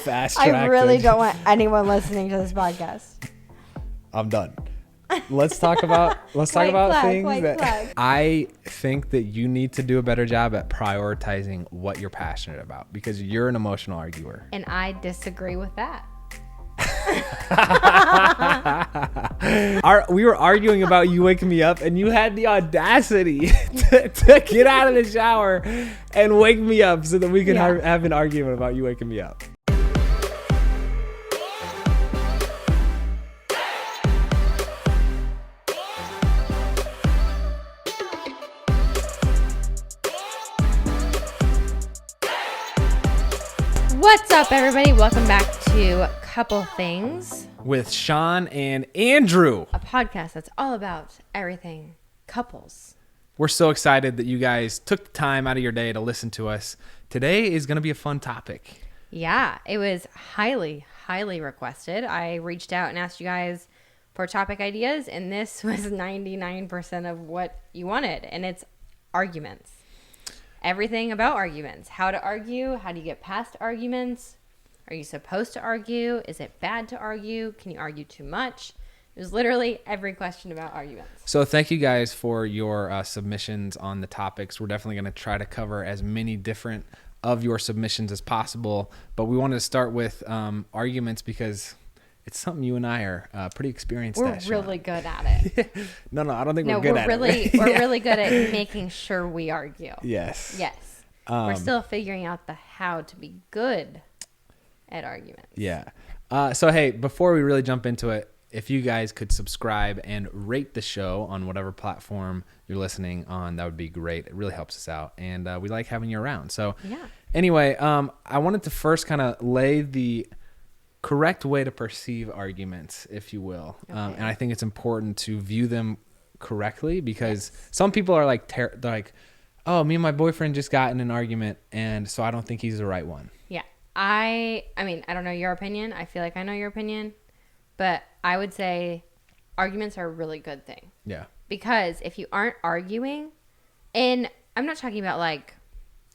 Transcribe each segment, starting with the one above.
fast tracked. I really don't want anyone listening to this podcast. I'm done. Let's talk about things that flag. I think that you need to do a better job at prioritizing what you're passionate about, because you're an emotional arguer. And I disagree with that. We were arguing about you waking me up, and you had the audacity to get out of the shower and wake me up so that we could have an argument about you waking me up. What's up, everybody? Welcome back to Couple Things with Shawn and Andrew, a podcast that's all about everything couples. We're so excited that you guys took the time out of your day to listen to us. Today is going to be a fun topic. Yeah, it was highly requested. I reached out and asked you guys for topic ideas, and this was 99% of what you wanted, and it's arguments. Everything about arguments. How to argue. How do you get past arguments? Are you supposed to argue? Is it bad to argue? Can you argue too much? It was literally every question about arguments. So thank you guys for your submissions on the topics. We're definitely going to try to cover as many different of your submissions as possible. But we wanted to start with arguments because it's something you and I are pretty experienced at. We're really good at it. No, I don't think we're good at it. We're really good at making sure we argue. Yes. We're still figuring out the how to be good at arguments. Yeah. So, hey, before we really jump into it, if you guys could subscribe and rate the show on whatever platform you're listening on, that would be great. It really helps us out. And we like having you around. So, anyway, I wanted to first kind of lay the correct way to perceive arguments, if you will. Okay. And I think it's important to view them correctly because some people are like, they're like, oh, me and my boyfriend just got in an argument, and so I don't think he's the right one. Yeah. I mean, I don't know your opinion. I feel like I know your opinion, but I would say arguments are a really good thing. Yeah. Because if you aren't arguing, and I'm not talking about like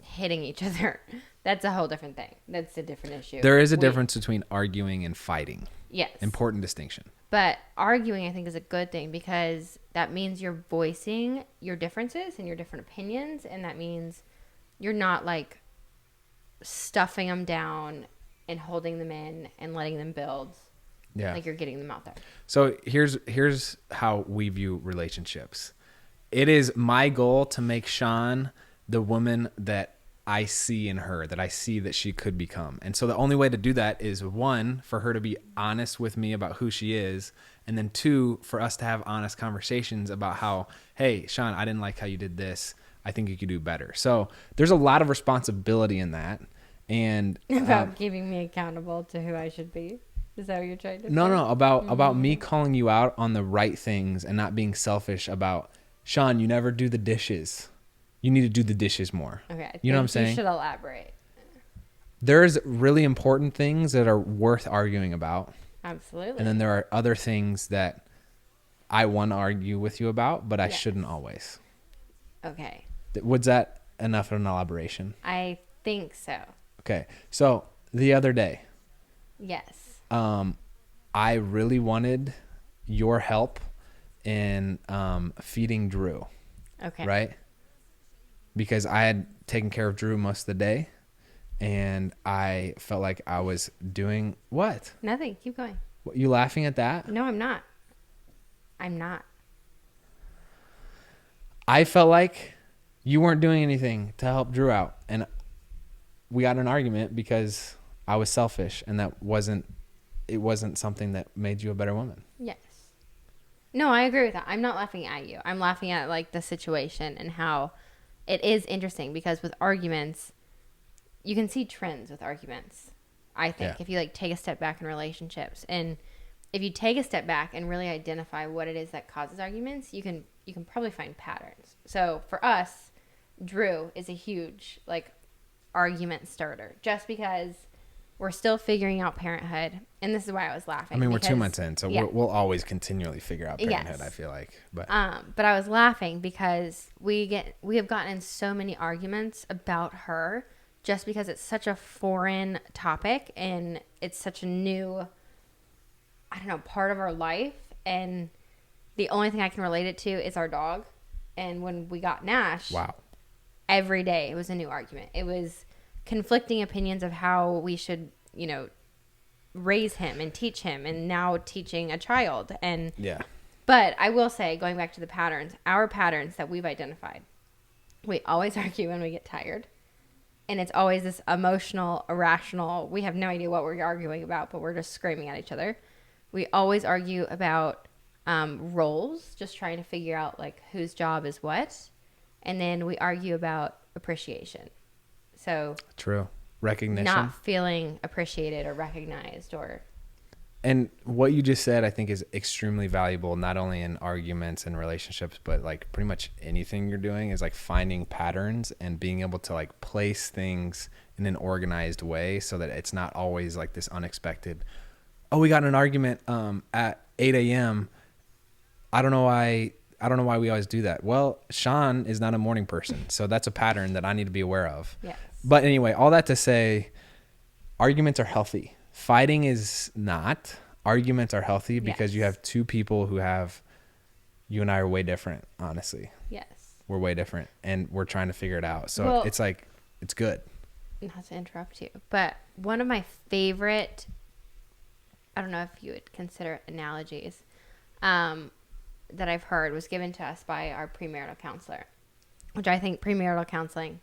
hitting each other. That's a whole different thing. That's a different issue. There is a difference between arguing and fighting. Yes. Important distinction. But arguing, I think, is a good thing because that means you're voicing your differences and your different opinions. And that means you're not like stuffing them down and holding them in and letting them build. Yeah. Like you're getting them out there. So here's how we view relationships. It is my goal to make Shawn the woman that I see in her, that I see that she could become. And so the only way to do that is, one, for her to be honest with me about who she is. And then two, for us to have honest conversations about how, hey, Shawn, I didn't like how you did this. I think you could do better. So there's a lot of responsibility in that. And about keeping me accountable to who I should be. Is that what you're trying to say? No, about me calling you out on the right things and not being selfish about, Shawn, you never do the dishes. You need to do the dishes more. Okay. You know what I'm saying? You should elaborate. There's really important things that are worth arguing about. Absolutely. And then there are other things that I want to argue with you about, but I shouldn't always. Okay. Was that enough of an elaboration? I think so. Okay. So the other day. Yes. I really wanted your help in feeding Drew. Okay. Right? Because I had taken care of Drew most of the day, and I felt like I was doing what? Nothing. Keep going. What, you laughing at that? No, I'm not. I felt like you weren't doing anything to help Drew out, and we got in an argument because I was selfish, and it wasn't something that made you a better woman. Yes. No, I agree with that. I'm not laughing at you. I'm laughing at like the situation and how it is interesting because with arguments, you can see trends with arguments. I think if you like take a step back in relationships, and if you take a step back and really identify what it is that causes arguments, you can probably find patterns. So for us, Drew is a huge like argument starter just because we're still figuring out parenthood. And this is why I was laughing. I mean, we're 2 months in, so we'll always continually figure out parenthood, I feel like. But I was laughing because we have gotten in so many arguments about her just because it's such a foreign topic and it's such a new, I don't know, part of our life. And the only thing I can relate it to is our dog. And when we got Nash, Wow. every day it was a new argument. It was conflicting opinions of how we should, raise him and teach him, and now teaching a child. And Yeah. but I will say, going back to the patterns, our patterns that we've identified, we always argue when we get tired. And it's always this emotional, irrational, we have no idea what we're arguing about, but we're just screaming at each other. We always argue about roles, just trying to figure out like whose job is what. And then we argue about appreciation. So True. Recognition. not feeling appreciated or recognized or... And what you just said, I think, is extremely valuable, not only in arguments and relationships, but like pretty much anything you're doing is like finding patterns and being able to like place things in an organized way so that it's not always like this unexpected, oh, we got in an argument at 8 a.m. I don't know why we always do that. Well, Shawn is not a morning person, so that's a pattern that I need to be aware of. Yes. But anyway, all that to say, arguments are healthy. Fighting is not. Arguments are healthy because you have two people who you and I are way different, honestly. Yes. We're way different and we're trying to figure it out. So Well, it's like, it's good. Not to interrupt you, but one of my favorite, I don't know if you would consider analogies, that I've heard was given to us by our premarital counselor, which I think premarital counseling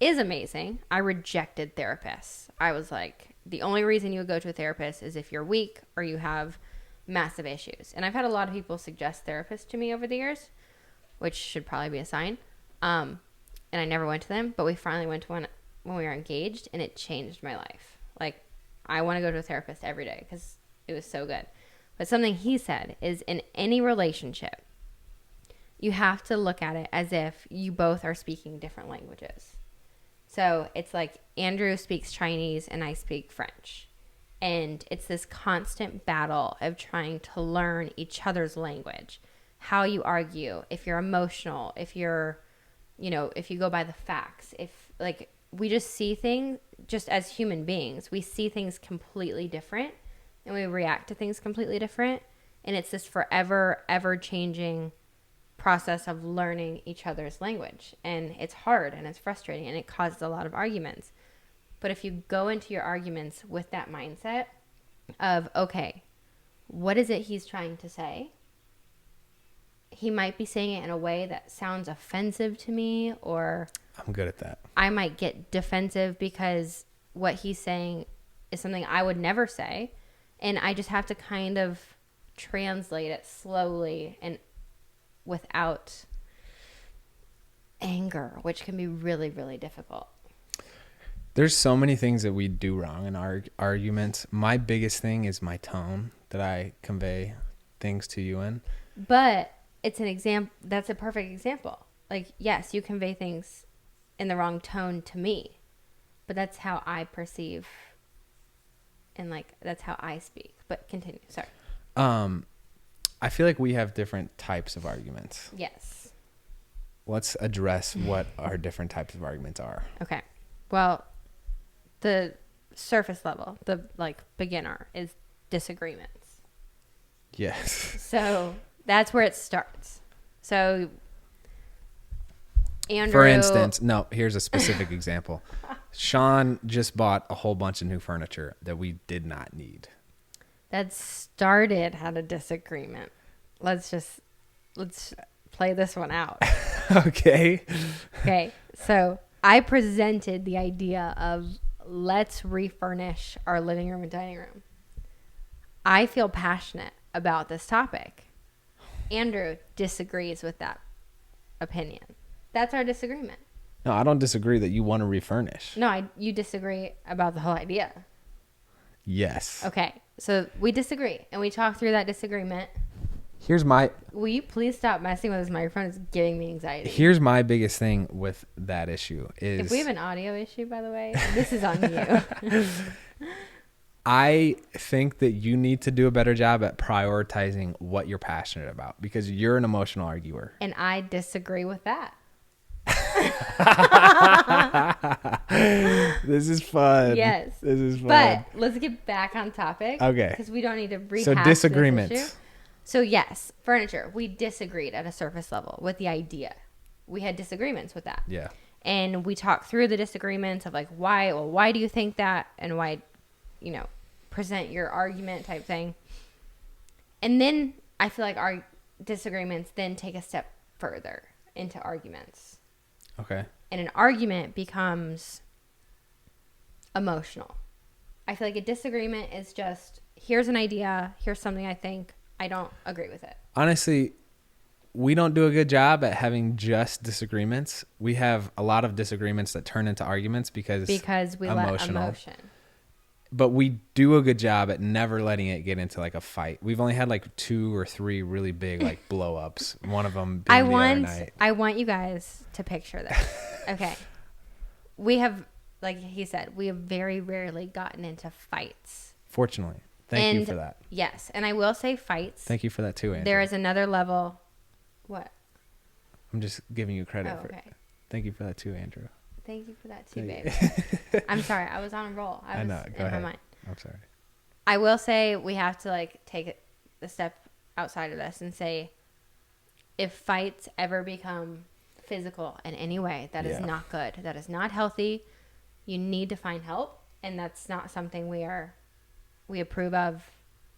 is amazing. I rejected therapists. I was like, the only reason you would go to a therapist is if you're weak or you have massive issues. And I've had a lot of people suggest therapists to me over the years, which should probably be a sign. And I never went to them, but we finally went to one when we were engaged, and it changed my life. Like, I want to go to a therapist every day because it was so good. But something he said is, in any relationship, you have to look at it as if you both are speaking different languages. So it's like Andrew speaks Chinese and I speak French. And it's this constant battle of trying to learn each other's language, how you argue, if you're emotional, if you're, if you go by the facts, if like we just see things just as human beings, we see things completely different and we react to things completely different. And it's this forever, ever changing process of learning each other's language. And it's hard and it's frustrating and it causes a lot of arguments. But if you go into your arguments with that mindset of, okay, what is it he's trying to say? He might be saying it in a way that sounds offensive to me, or I'm good at that. I might get defensive because what he's saying is something I would never say. And I just have to kind of translate it slowly and without anger, which can be really, really difficult. There's so many things that we do wrong in our arguments. My biggest thing is my tone that I convey things to you in. But it's an example. That's a perfect example. Like, yes, you convey things in the wrong tone to me, but that's how I perceive and like that's how I speak. But continue. Sorry. I feel like we have different types of arguments. Yes. Let's address what our different types of arguments are. Okay. Well, the surface level, the like beginner, is disagreements. Yes. So that's where it starts. So Andrew, for instance, no, here's a specific example. Shawn just bought a whole bunch of new furniture that we did not need. That started at a disagreement. Let's play this one out. Okay. Okay. So I presented the idea of let's refurnish our living room and dining room. I feel passionate about this topic. Andrew disagrees with that opinion. That's our disagreement. No, I don't disagree that you want to refurnish. No, you disagree about the whole idea. Yes. Okay. So we disagree and we talk through that disagreement. Will you please stop messing with this microphone? It's giving me anxiety. Here's my biggest thing with that issue is... If we have an audio issue, by the way, this is on you. I think that you need to do a better job at prioritizing what you're passionate about because you're an emotional arguer. And I disagree with that. This is fun. Yes. This is fun. But let's get back on topic. Okay. Because we don't need to rehash So disagreements. this issue. So yes, furniture. We disagreed at a surface level with the idea. We had disagreements with that. Yeah. And we talked through the disagreements of like why do you think that, and why, present your argument type thing. And then I feel like our disagreements then take a step further into arguments. Okay. And an argument becomes emotional. I feel like a disagreement is just, here's an idea, here's something I think, I don't agree with it. Honestly, we don't do a good job at having just disagreements. We have a lot of disagreements that turn into arguments because we let emotion. But we do a good job at never letting it get into like a fight. We've only had like 2 or 3 really big like blow ups. One of them being the other night. I want you guys to picture this. Okay. We have, like he said, we have very rarely gotten into fights. Fortunately. Thank you for that. Yes. And I will say fights. Thank you for that too, Andrew. There is another level. What? I'm just giving you credit for okay. it. Thank you for that too, Andrew. Thank you for that too, babe. I'm sorry. I was on a roll. I know. Go ahead. My mind. I'm sorry. I will say we have to like take a step outside of this and say, if fights ever become physical in any way, that is not good. That is not healthy. You need to find help, and that's not something we approve of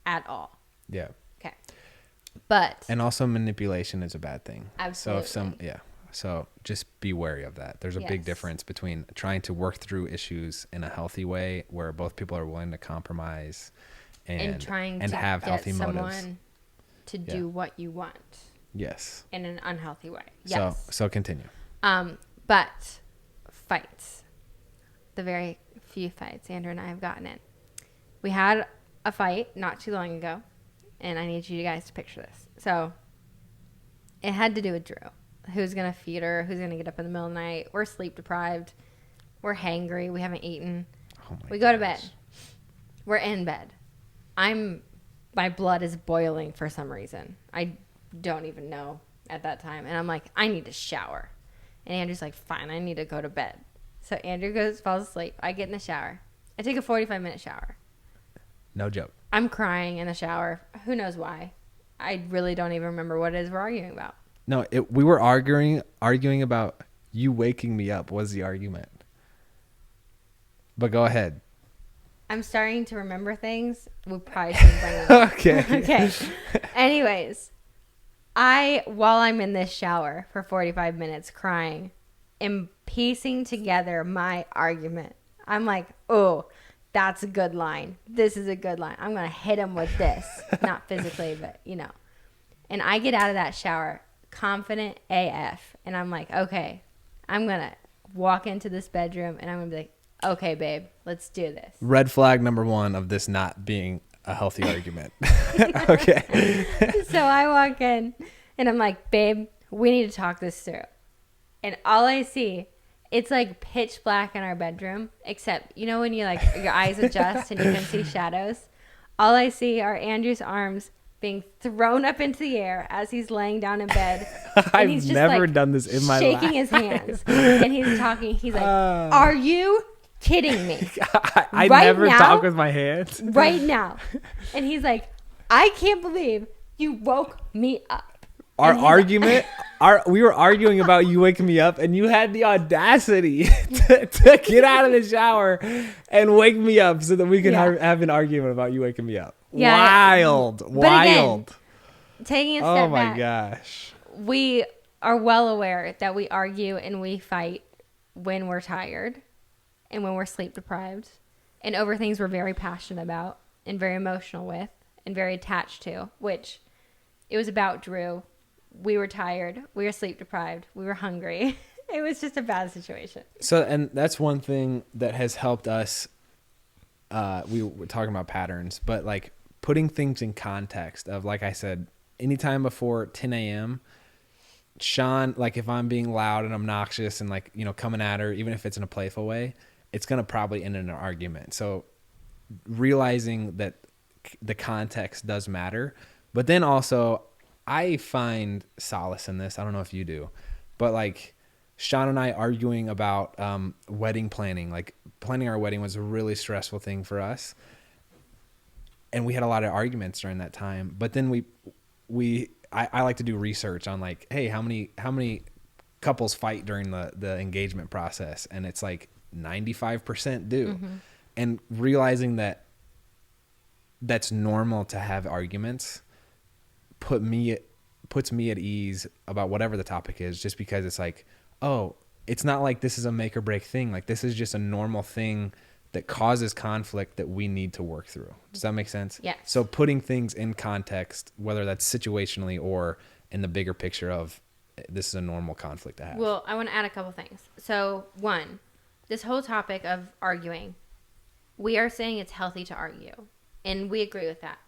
at all. Yeah. Okay. And also manipulation is a bad thing. Absolutely. So just be wary of that. There's a big difference between trying to work through issues in a healthy way where both people are willing to compromise and trying to have healthy motives to do what you want. Yes. In an unhealthy way. Yes. So continue. But fights. The very few fights Andrew and I have gotten in. We had a fight not too long ago, and I need you guys to picture this. So it had to do with Drew. Who's going to feed her? Who's going to get up in the middle of the night? We're sleep deprived. We're hangry. We haven't eaten. We go to bed. We're in bed. My blood is boiling for some reason. I don't even know at that time. And I'm like, I need to shower. And Andrew's like, fine, I need to go to bed. So Andrew falls asleep. I get in the shower. I take a 45-minute shower. No joke. I'm crying in the shower. Who knows why? I really don't even remember what it is we're arguing about. No, we were arguing about you waking me up was the argument. But go ahead. I'm starting to remember things. We probably shouldn't bring them up. Okay. Anyways, while I'm in this shower for 45 minutes crying, am piecing together my argument. I'm like, oh, that's a good line. This is a good line. I'm going to hit him with this. Not physically, but, And I get out of that shower confident AF. And I'm like, okay, I'm going to walk into this bedroom and I'm going to be like, okay, babe, let's do this. Red flag number 1 of this not being a healthy argument. Okay. So I walk in and I'm like, babe, we need to talk this through. And all I see, it's like pitch black in our bedroom, except, when you like your eyes adjust and you can see shadows. All I see are Andrew's arms being thrown up into the air as he's laying down in bed. I've just never done this in my life. Shaking his hands. And he's talking. He's like, are you kidding me? I never talk with my hands. Right now. And he's like, I can't believe you woke me up. Our argument, we were arguing about you waking me up, and you had the audacity to get out of the shower and wake me up so that we could have an argument about you waking me up. Yeah, wild. Again, taking a step back. Oh my gosh. We are well aware that we argue and we fight when we're tired and when we're sleep deprived and over things we're very passionate about and very emotional with and very attached to, which it was about Drew. We were tired. We were sleep deprived. We were hungry. It was just a bad situation. So, and that's one thing that has helped us. We were talking about patterns, but like putting things in context of, like I said, anytime before 10 a.m., Shawn, like if I'm being loud and obnoxious and like, coming at her, even if it's in a playful way, it's going to probably end in an argument. So realizing that the context does matter, but then also I find solace in this. I don't know if you do, but like Sean and I arguing about wedding planning. Like planning our wedding was a really stressful thing for us, and we had a lot of arguments during that time. But then I like to do research on like, hey, how many couples fight during the engagement process, and it's like 95% do. Mm-hmm. And realizing that that's normal to have arguments puts me at ease about whatever the topic is, just because it's like, oh, it's not like this is a make or break thing. Like this is just a normal thing that causes conflict that we need to work through. Does that make sense? Yes. So putting things in context, whether that's situationally or in the bigger picture of this is a normal conflict to have. Well, I want to add a couple things. So, one, this whole topic of arguing, we are saying it's healthy to argue, and we agree with that.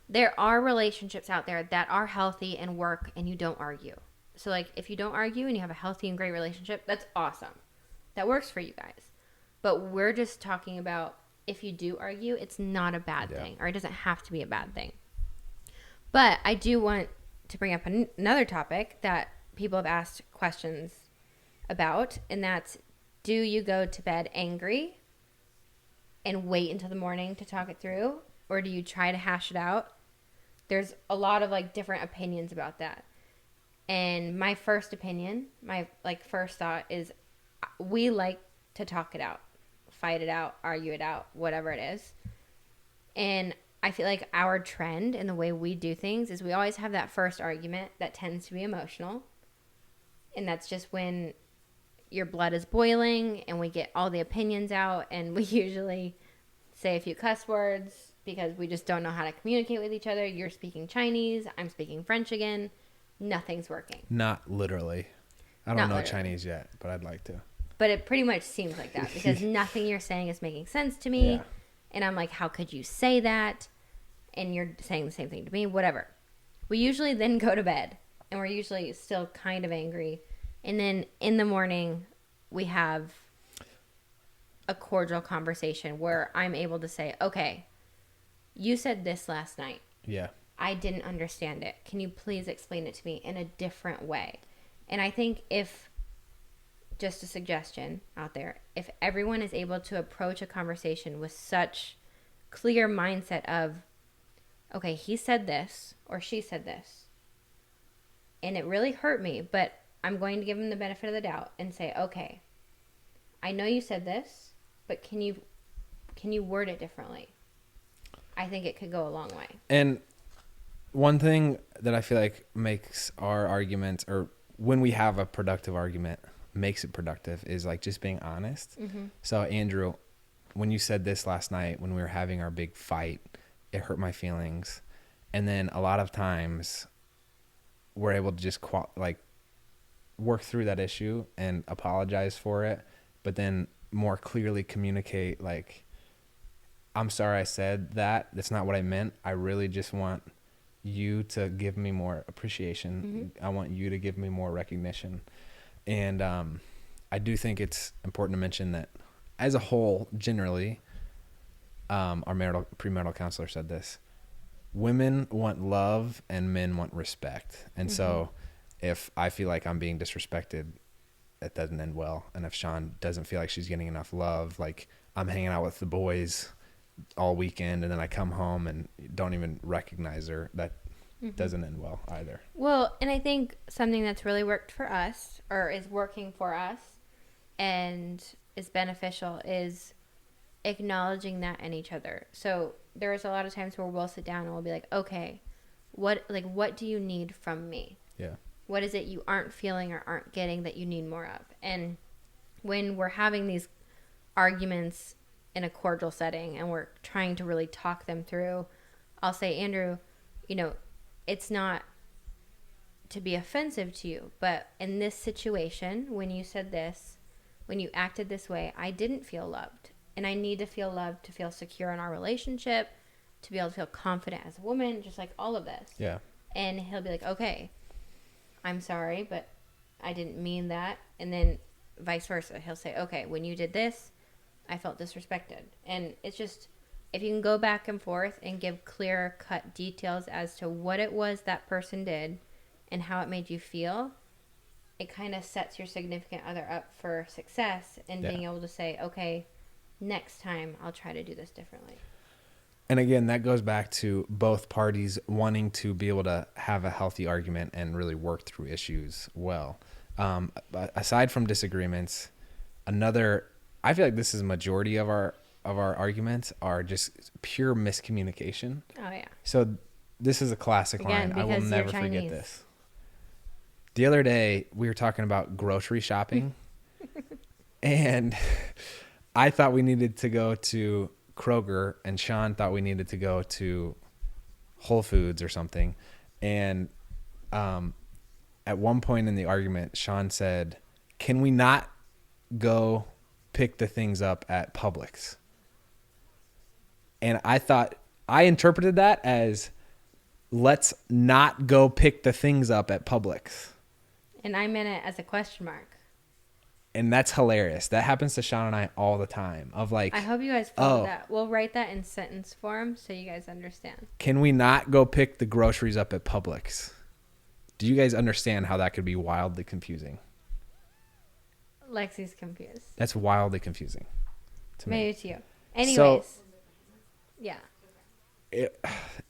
There are relationships out there that are healthy and work, and you don't argue. So, like, if you don't argue and you have a healthy and great relationship, that's awesome. That works for you guys. But we're just talking about if you do argue, it's not a bad thing, or it doesn't have to be a bad thing. But I do want to bring up another topic that people have asked questions about, and that's, do you go to bed angry and wait until the morning to talk it through, or do you try to hash it out? There's a lot of like different opinions about that. And my first opinion, my like first thought is, we like to talk it out, fight it out, argue it out, whatever it is. And I feel like our trend and the way we do things is we always have that first argument that tends to be emotional. And that's just when your blood is boiling and we get all the opinions out, and we usually say a few cuss words because we just don't know how to communicate with each other. You're speaking Chinese, I'm speaking French again. Nothing's working. Not literally. I don't Not know literally. Chinese yet, but I'd like to. But it pretty much seems like that because nothing you're saying is making sense to me. Yeah. And I'm like, how could you say that? And you're saying the same thing to me, whatever. We usually then go to bed, and we're usually still kind of angry. And then in the morning, we have a cordial conversation where I'm able to say, okay, you said this last night. Yeah. I didn't understand it. Can you please explain it to me in a different way? And I think if, just a suggestion out there, if everyone is able to approach a conversation with such clear mindset of, okay, he said this or she said this, and it really hurt me, but I'm going to give him the benefit of the doubt and say, okay, I know you said this, but can you word it differently? I think it could go a long way. And one thing that I feel like makes our arguments, or when we have a productive argument, makes it productive, is like just being honest. Mm-hmm. So Andrew, when you said this last night, when we were having our big fight, it hurt my feelings. And then a lot of times we're able to just work through that issue and apologize for it, but then more clearly communicate, like, I'm sorry I said that. That's not what I meant. I really just want you to give me more appreciation. Mm-hmm. I want you to give me more recognition. And I do think it's important to mention that as a whole, generally, our premarital counselor said this: women want love and men want respect. And mm-hmm. So if I feel like I'm being disrespected, that doesn't end well. And if Shawn doesn't feel like she's getting enough love, like I'm hanging out with the boys all weekend and then I come home and don't even recognize her, that mm-hmm. doesn't end well either. Well, and I think something that's really worked for us, or is working for us and is beneficial, is acknowledging that in each other. So there's a lot of times where we'll sit down and we'll be like, okay, what do you need from me? Yeah. What is it you aren't feeling or aren't getting that you need more of? And when we're having these arguments in a cordial setting and we're trying to really talk them through, I'll say, Andrew, it's not to be offensive to you, but in this situation, when you said this, when you acted this way, I didn't feel loved. And I need to feel loved to feel secure in our relationship, to be able to feel confident as a woman, just like all of this. Yeah. And he'll be like, okay, I'm sorry, but I didn't mean that. And then vice versa. He'll say, okay, when you did this, I felt disrespected. And it's just, if you can go back and forth and give clear cut details as to what it was that person did and how it made you feel, it kind of sets your significant other up for success and being able to say, okay, next time I'll try to do this differently. And again, that goes back to both parties wanting to be able to have a healthy argument and really work through issues well. But aside from disagreements, I feel like this is a majority of our arguments are just pure miscommunication. Oh yeah. So this is a classic line. I will never forget this. The other day we were talking about grocery shopping and I thought we needed to go to Kroger and Shawn thought we needed to go to Whole Foods or something. And at one point in the argument, Shawn said, "Can we not go pick the things up at Publix?" And I interpreted that as, let's not go pick the things up at Publix. And I meant it as a question mark. And that's hilarious. That happens to Shawn and I all the time. Of like, I hope you guys follow that. We'll write that in sentence form so you guys understand. Can we not go pick the groceries up at Publix? Do you guys understand how that could be wildly confusing? Lexi's confused. That's wildly confusing to me. Maybe to you. Anyways. Yeah.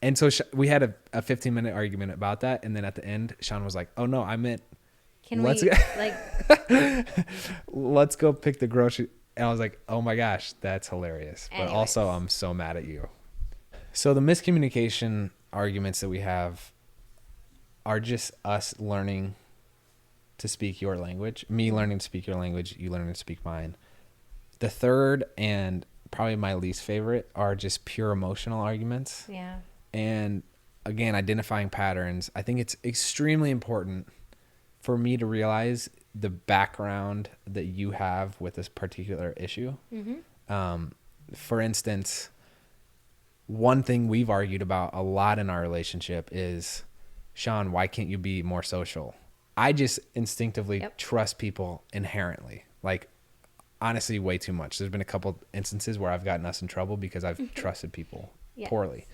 And so we had a 15-minute argument about that. And then at the end, Shawn was like, "Oh, no, I meant let's go pick the grocery." And I was like, "Oh, my gosh, that's hilarious." But also, I'm so mad at you. So the miscommunication arguments that we have are just us learning to speak your language, me learning to speak your language, you learning to speak mine. The third and probably my least favorite are just pure emotional arguments. Yeah. And again, identifying patterns. I think it's extremely important for me to realize the background that you have with this particular issue. Mm-hmm. For instance, one thing we've argued about a lot in our relationship is, "Shawn, why can't you be more social?" I just instinctively trust people inherently. Like, honestly, way too much. There's been a couple instances where I've gotten us in trouble because I've trusted people poorly.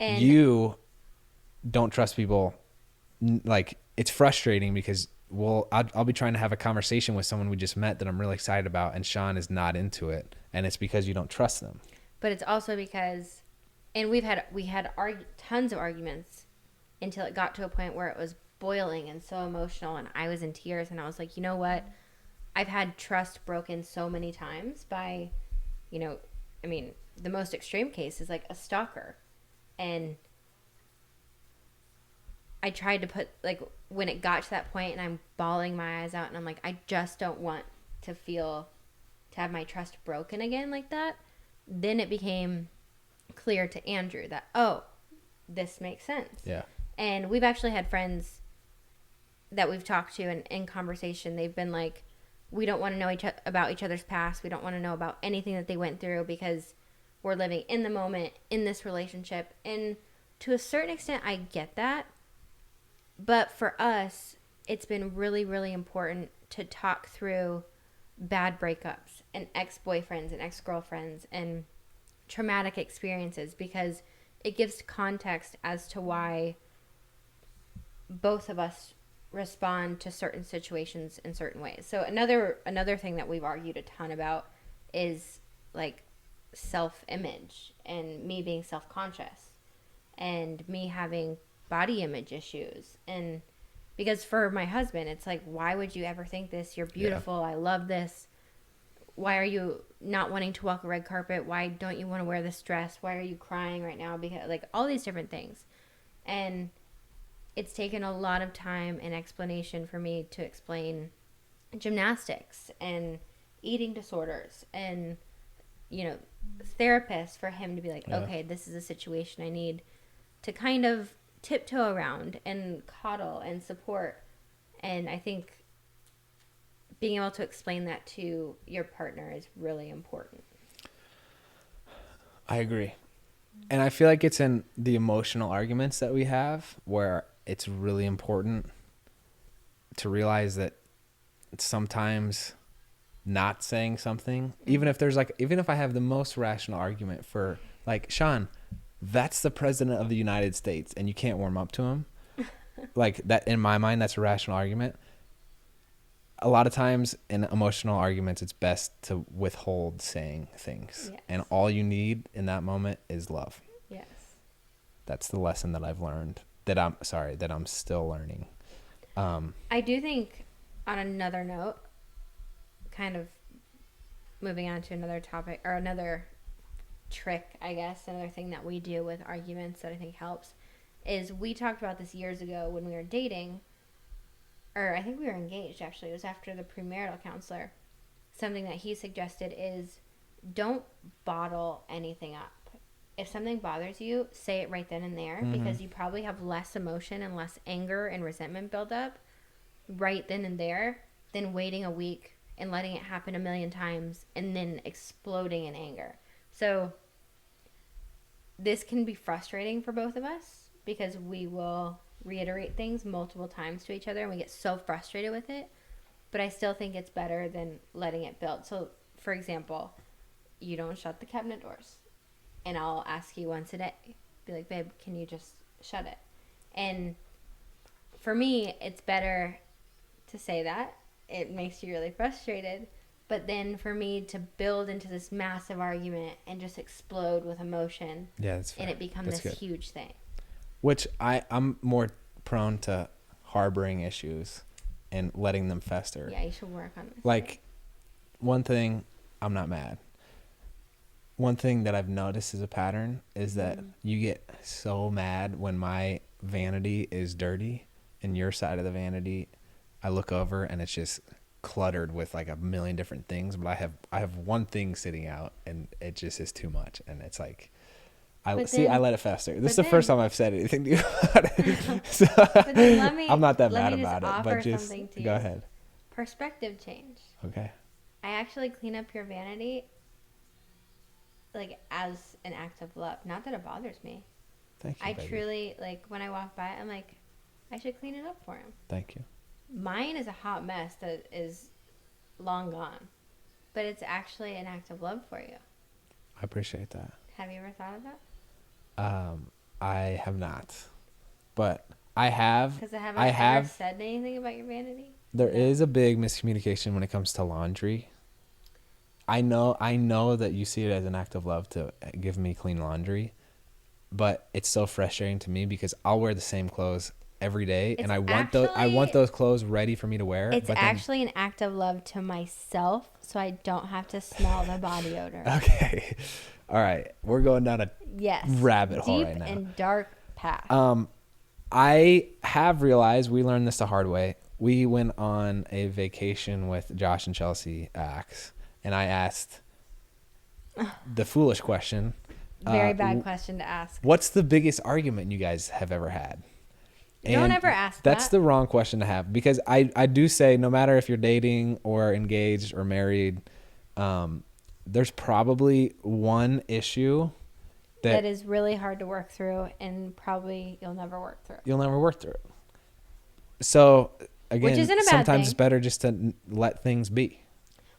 And you don't trust people. Like, it's frustrating because I'll be trying to have a conversation with someone we just met that I'm really excited about, and Shawn is not into it, and it's because you don't trust them. But it's also because, and we had tons of arguments until it got to a point where it was boiling and so emotional, and I was in tears, and I was like, you know what? I've had trust broken so many times by, the most extreme case is like a stalker. And I tried to put, like, when it got to that point and I'm bawling my eyes out and I'm like, I just don't want to have my trust broken again like that. Then it became clear to Andrew that, oh, this makes sense. Yeah. And we've actually had friends that we've talked to and in conversation, they've been like, we don't want to know about each other's past. We don't want to know about anything that they went through because we're living in the moment in this relationship. And to a certain extent, I get that. But for us, it's been really, really important to talk through bad breakups and ex-boyfriends and ex-girlfriends and traumatic experiences because it gives context as to why both of us respond to certain situations in certain ways. So another thing that we've argued a ton about is like self-image and me being self-conscious and me having body image issues. And because for my husband, it's like, why would you ever think this? You're beautiful. Yeah. I love this. Why are you not wanting to walk a red carpet? Why don't you want to wear this dress? Why are you crying right now? Because like all these different things. And it's taken a lot of time and explanation for me to explain gymnastics and eating disorders and, therapists for him to be like, okay, this is a situation I need to kind of tiptoe around and coddle and support. And I think being able to explain that to your partner is really important. I agree. And I feel like it's in the emotional arguments that we have where it's really important to realize that sometimes not saying something, even if I have the most rational argument for like, Shawn, that's the president of the United States and you can't warm up to him. Like that, in my mind, that's a rational argument. a lot of times in emotional arguments, it's best to withhold saying things. Yes. And all you need in that moment is love. Yes. That's the lesson that I've learned that I'm still learning. I do think, on another note, kind of moving on to another topic or another trick, I guess, another thing that we do with arguments that I think helps is we talked about this years ago when we were dating, or I think we were engaged actually. It was after the premarital counselor. Something that he suggested is don't bottle anything up. If something bothers you, say it right then and there, because you probably have less emotion and less anger and resentment build up right then and there than waiting a week and letting it happen a million times and then exploding in anger. So this can be frustrating for both of us because we will reiterate things multiple times to each other and we get so frustrated with it. But I still think it's better than letting it build. So, for example, you don't shut the cabinet doors. And I'll ask you once a day. Be like, babe, can you just shut it? And for me, it's better to say that. It makes you really frustrated. But then for me to build into this massive argument and just explode with emotion. Yeah, that's fair. And it become That's this good. huge thing. Which I'm more prone to harboring issues and letting them fester. Yeah, you should work on this. Like, one thing, I'm not mad. One thing that I've noticed as a pattern is that you get so mad when my vanity is dirty and your side of the vanity, I look over and it's just cluttered with like a million different things, but I have one thing sitting out and it just is too much. And it's like, I let it fester. This is the first time I've said anything to you about it. So, But then I'm not that mad let me just about it, offer but just something to go you. ahead. Perspective change. Okay. I actually clean up your vanity like as an act of love. Not that it bothers me. Thank you, I baby. truly, like, when I walk by, I'm like, I should clean it up for him. Thank you. Mine is a hot mess that is long gone. But it's actually an act of love for you. I appreciate that. Have you ever thought of that? I have not, but I have. Because I haven't ever said anything about your vanity. There is a big miscommunication when it comes to laundry. I know that you see it as an act of love to give me clean laundry, but it's so frustrating to me because I'll wear the same clothes every day, and I want those clothes ready for me to wear. It's actually an act of love to myself, so I don't have to smell the body odor. Okay, all right, we're going down a rabbit hole right now. Deep and dark path. I have realized, we learned this the hard way. We went on a vacation with Josh and Chelsea Axe, and I asked the foolish question. Very bad question to ask. What's the biggest argument you guys have ever had? Don't ever ask That's that. the wrong question to have, because I do say no matter if you're dating or engaged or married, there's probably one issue that is really hard to work through, and probably you'll never work through. You'll never work through it. So again, which isn't a bad sometimes thing. It's better just to let things be.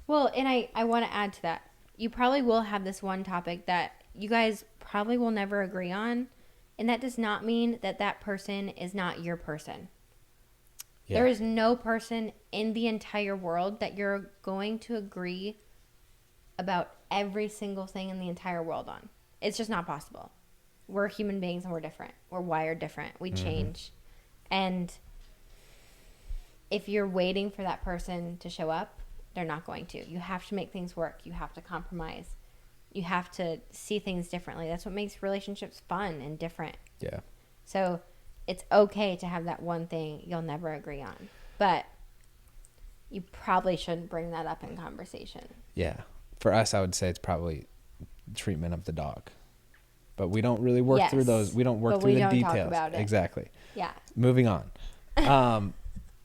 Well, and I want to add to that. You probably will have this one topic that you guys probably will never agree on, and that does not mean that that person is not your person. Yeah. There is no person in the entire world that you're going to agree about every single thing in the entire world on. It's just not possible. We're human beings and we're different. We're wired different. We change. And if you're waiting for that person to show up, they're not going to. You have to make things work. You have to compromise. You have to see things differently. That's what makes relationships fun and different. Yeah. So it's okay to have that one thing you'll never agree on. But you probably shouldn't bring that up in conversation. Yeah. For us, I would say it's probably treatment of the dog. But we don't really work through those. We don't work through the details. Talk about it. Exactly. Yeah. Moving on.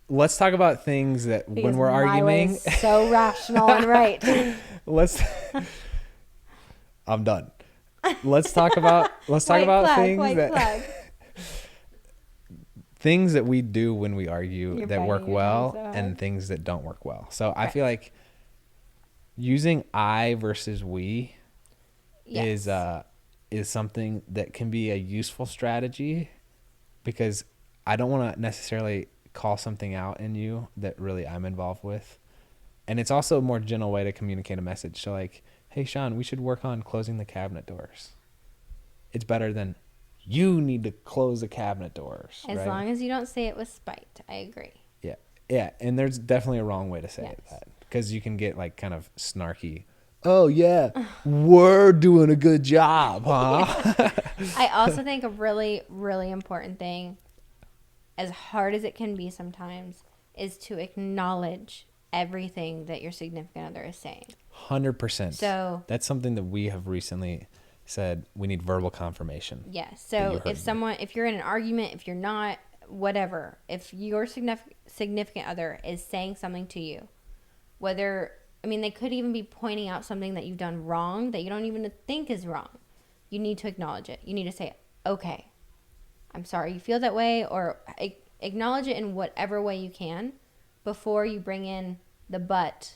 Let's talk about things that because when we're arguing. So rational and right. I'm done. Let's talk about things that we do when we argue that work well and things that don't work well. So I feel like using I versus we is something that can be a useful strategy, because I don't want to necessarily call something out in you that really I'm involved with. And it's also a more gentle way to communicate a message. So like, hey, Shawn, we should work on closing the cabinet doors. It's better than you need to close the cabinet doors. As right? long as you don't say it with spite. I agree. Yeah. Yeah. And there's definitely a wrong way to say Yes. it. That because you can get like kind of snarky. Oh, yeah, we're doing a good job, huh? I also think a really, really important thing, as hard as it can be sometimes, is to acknowledge everything that your significant other is saying. 100%. So that's something that we have recently said we need verbal confirmation. yes. So if you're in an argument, if you're not, whatever, if your significant other is saying something to you, they could even be pointing out something that you've done wrong that you don't even think is wrong. You need to acknowledge it. You need to say, okay, I'm sorry you feel that way, or acknowledge it in whatever way you can before you bring in the but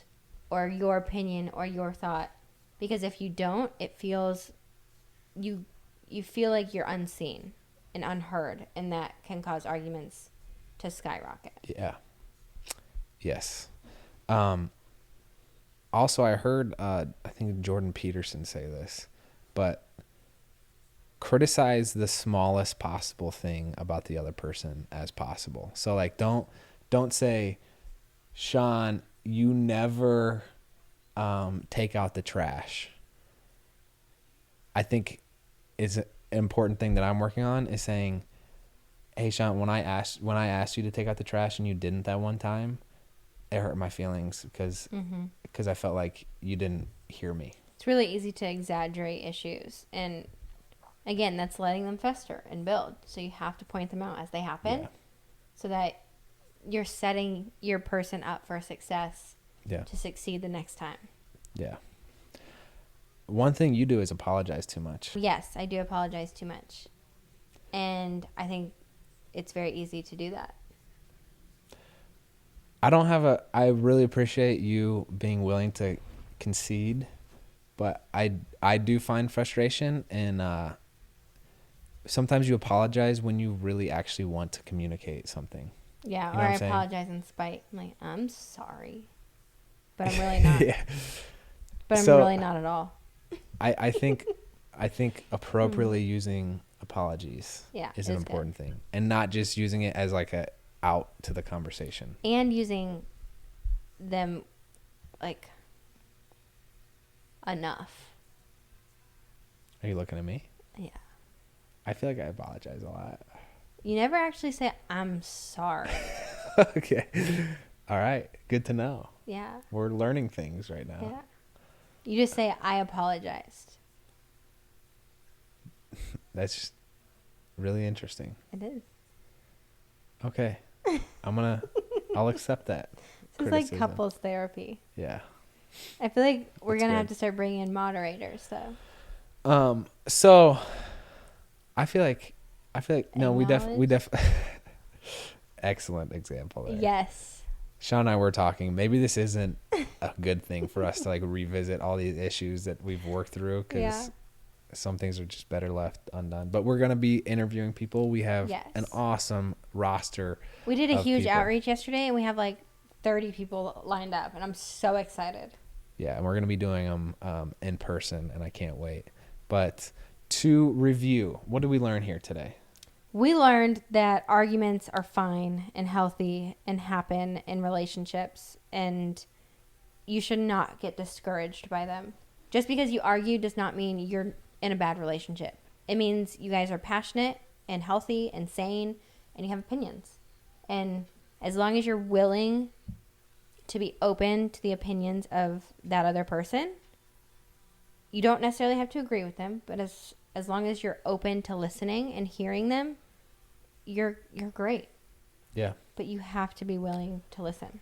or your opinion or your thought. Because if you don't, it feels, you feel like you're unseen and unheard, and that can cause arguments to skyrocket. Yeah. Yes. Also, I heard, I think Jordan Peterson say this, but criticize the smallest possible thing about the other person as possible. So like, don't say, Shawn, you never take out the trash. I think is an important thing that I'm working on is saying, hey, Shawn, when I asked you to take out the trash and you didn't that one time, it hurt my feelings because I felt like you didn't hear me. It's really easy to exaggerate issues, and again, that's letting them fester and build. So you have to point them out as they happen, so that you're setting your person up for success to succeed the next time. Yeah. One thing you do is apologize too much. Yes, I do apologize too much. And I think it's very easy to do that. I really appreciate you being willing to concede, but I do find frustration, and sometimes you apologize when you really actually want to communicate something. Yeah, You know or what I I'm saying? apologize in spite. I'm like, I'm sorry. But I'm really not. Yeah. But I'm So, really not at all. I think appropriately using apologies is an important thing, and not just using it as like a out to the conversation. And using them like enough. Are you looking at me? Yeah. I feel like I apologize a lot. You never actually say, I'm sorry. Okay. All right. Good to know. Yeah. We're learning things right now. Yeah. You just say, I apologized. That's just really interesting. It is. Okay. I'll accept that. This is like couples therapy. Yeah. I feel like we're That's going to good. have to start bringing in moderators, though. So I feel like no, we Acknowledge? excellent example there. Yes. Shawn and I were talking, maybe this isn't a good thing for us to like revisit all these issues that we've worked through, because some things are just better left undone. But we're going to be interviewing people. We have an awesome roster. We did a huge people. outreach yesterday, and we have like 30 people lined up, and I'm so excited. Yeah, and we're going to be doing them in person, and I can't wait. But to review, what did we learn here today? We learned that arguments are fine and healthy and happen in relationships, and you should not get discouraged by them. Just because you argue does not mean you're in a bad relationship. It means you guys are passionate and healthy and sane, and you have opinions. And as long as you're willing to be open to the opinions of that other person, you don't necessarily have to agree with them, but as long as you're open to listening and hearing them, you're great. Yeah. But you have to be willing to listen.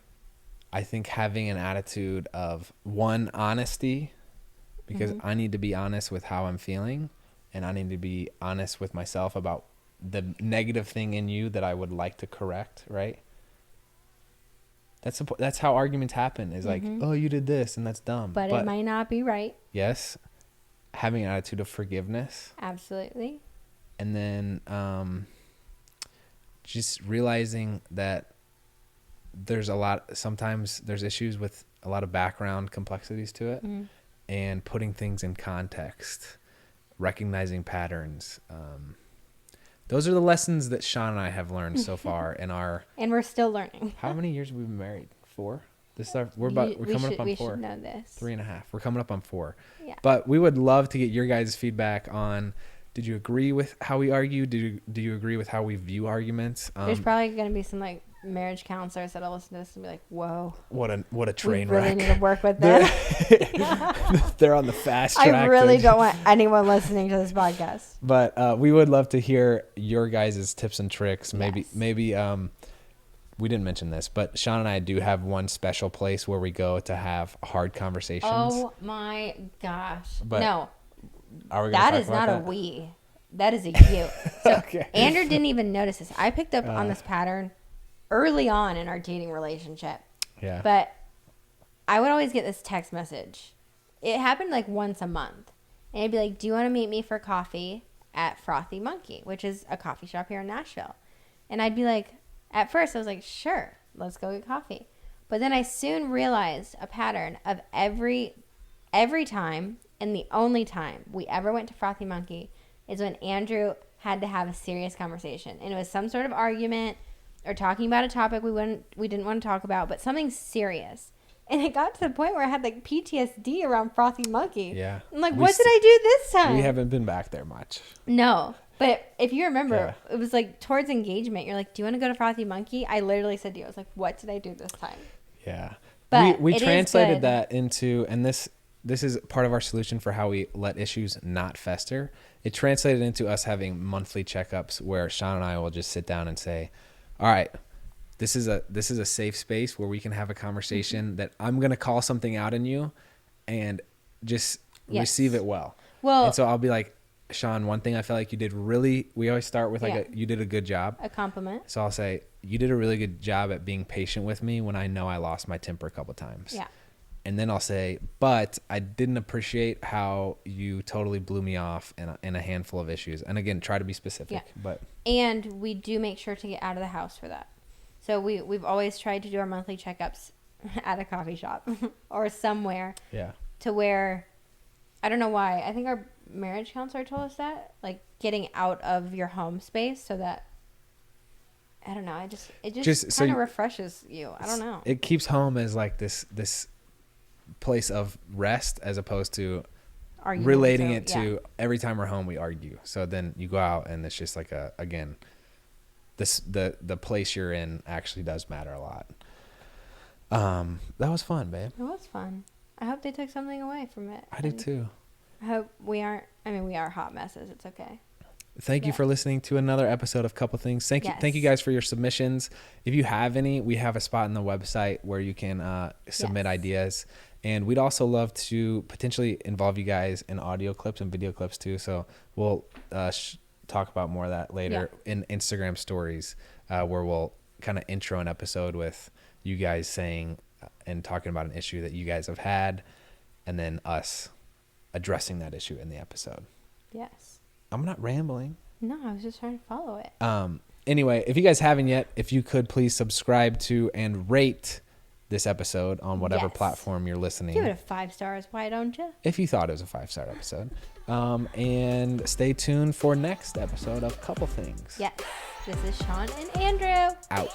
I think having an attitude of honesty, because I need to be honest with how I'm feeling, and I need to be honest with myself about the negative thing in you that I would like to correct, right? That's how arguments happen, is like, oh, you did this and that's dumb. But it might not be right. Yes. Having an attitude of forgiveness. Absolutely. And then just realizing that sometimes there's issues with a lot of background complexities to it, and putting things in context, recognizing patterns. Those are the lessons that Shawn and I have learned so far in our. And we're still learning. How many years have we been married? 4. This is our. We're coming up on 4. We should know this. 3.5. We're coming up on 4. Yeah. But we would love to get your guys' feedback on. Did you agree with how we argue? Do you agree with how we view arguments? There's probably going to be some like marriage counselors that'll listen to this and be like, "Whoa, what a train we really wreck." need to work with them. They're on the fast track. I really don't want anyone listening to this podcast. But we would love to hear your guys' tips and tricks. Maybe we didn't mention this, but Shawn and I do have one special place where we go to have hard conversations. Oh my gosh! But no. That is not that? a we. That is a you. So Okay. Andrew didn't even notice this. I picked up on this pattern early on in our dating relationship. Yeah. But I would always get this text message. It happened like once a month. And it'd be like, do you want to meet me for coffee at Frothy Monkey, which is a coffee shop here in Nashville? And I'd be like, at first I was like, sure, let's go get coffee. But then I soon realized a pattern of every time. And the only time we ever went to Frothy Monkey is when Andrew had to have a serious conversation. And it was some sort of argument or talking about a topic we didn't want to talk about, but something serious. And it got to the point where I had like PTSD around Frothy Monkey. Yeah. I'm like, what did I do this time? We haven't been back there much. No. But if you remember, it was like towards engagement. You're like, do you want to go to Frothy Monkey? I literally said to you, I was like, what did I do this time? Yeah. But we translated that into, and this is part of our solution for how we let issues not fester. It translated into us having monthly checkups where Shawn and I will just sit down and say, all right, this is a safe space where we can have a conversation that I'm going to call something out in you and just receive it well. And so I'll be like, Shawn, one thing I felt like you did we always start with you did a good job. A compliment. So I'll say, you did a really good job at being patient with me when I know I lost my temper a couple times. Yeah. And then I'll say, but I didn't appreciate how you totally blew me off in a handful of issues. And again, try to be specific. Yeah. And we do make sure to get out of the house for that. So we've always tried to do our monthly checkups at a coffee shop or somewhere. Yeah. To where, I don't know why. I think our marriage counselor told us that, like getting out of your home space so that, I don't know. It just kind of refreshes you. I don't know. It keeps home as like this place of rest as opposed to relating it to every time we're home we argue. So then you go out and it's just like the place you're in actually does matter a lot. That was fun, babe. It was fun. I hope they took something away from it. I do too. I hope we are hot messes. It's okay. Thank you for listening to another episode of Couple Things. Thank you guys for your submissions. If you have any, we have a spot on the website where you can submit ideas. And we'd also love to potentially involve you guys in audio clips and video clips too. So we'll talk about more of that later in Instagram stories where we'll kind of intro an episode with you guys saying and talking about an issue that you guys have had and then us addressing that issue in the episode. Yes. I'm not rambling. No, I was just trying to follow it. Anyway, if you guys haven't yet, if you could please subscribe to and rate this episode on whatever platform you're listening. Give it a 5 stars. Why don't you? If you thought it was a 5-star episode. And stay tuned for next episode of Couple Things. Yes. This is Shawn and Andrew. Out.